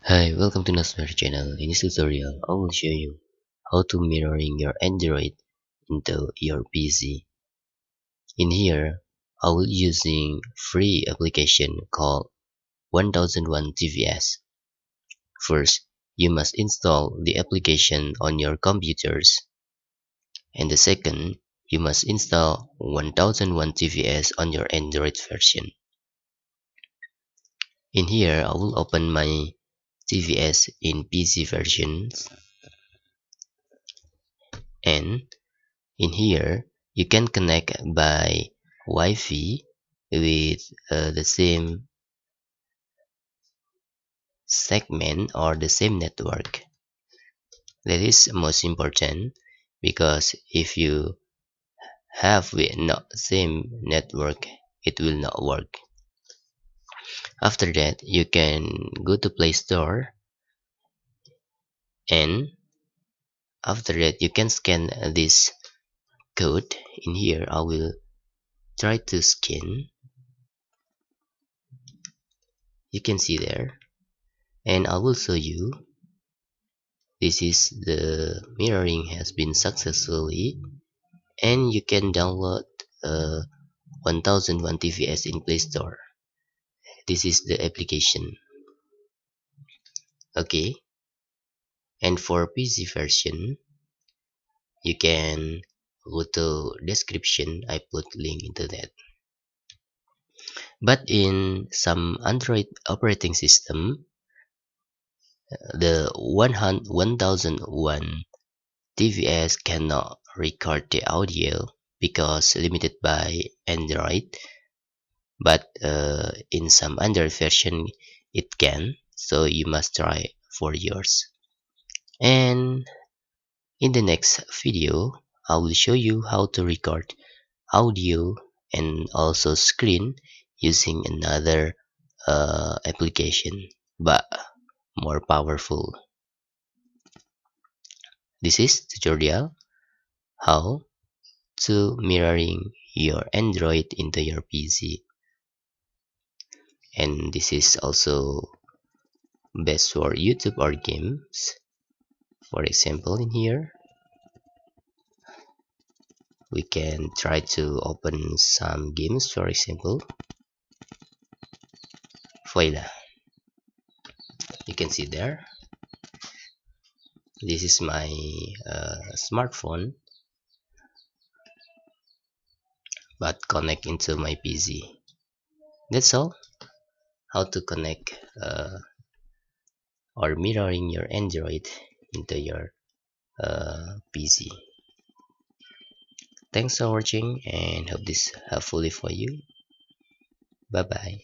Hi, welcome to Nasmer channel. In this tutorial, I will show you how to mirroring your Android into your PC. In here, I will using free application called 1001 TVS. First, you must install the application on your computers. And the second, you must install 1001 TVS on your Android version. In here, I will open my TVS in PC versions, and in here you can connect by Wi-Fi with the same segment or the same network. That is most important, because if you have with not same network, it will not work. After that, you can go to Play Store, and after that you can scan this code. In here I will try to scan. You can see there, and I will show you. This is the mirroring has been successfully, and you can download 1001 TVS in Play Store. This is the application. Okay, and for PC version, you can go to description. I put link into that. But in some Android operating system, the 1001 TVS cannot record the audio because limited by Android, but in some Android version it can, so you must try for yours. And in the next video, I will show you how to record audio and also screen using another application, but more powerful. This is tutorial how to mirroring your Android into your PC, and this is also best for YouTube or games. For example, in here we can try to open some games. For example, Voila. You can see there, this is my smartphone, but connect into my PC. That's all. How to connect or mirroring your Android into your PC. Thanks for watching, and hope this helpful for you. Bye bye.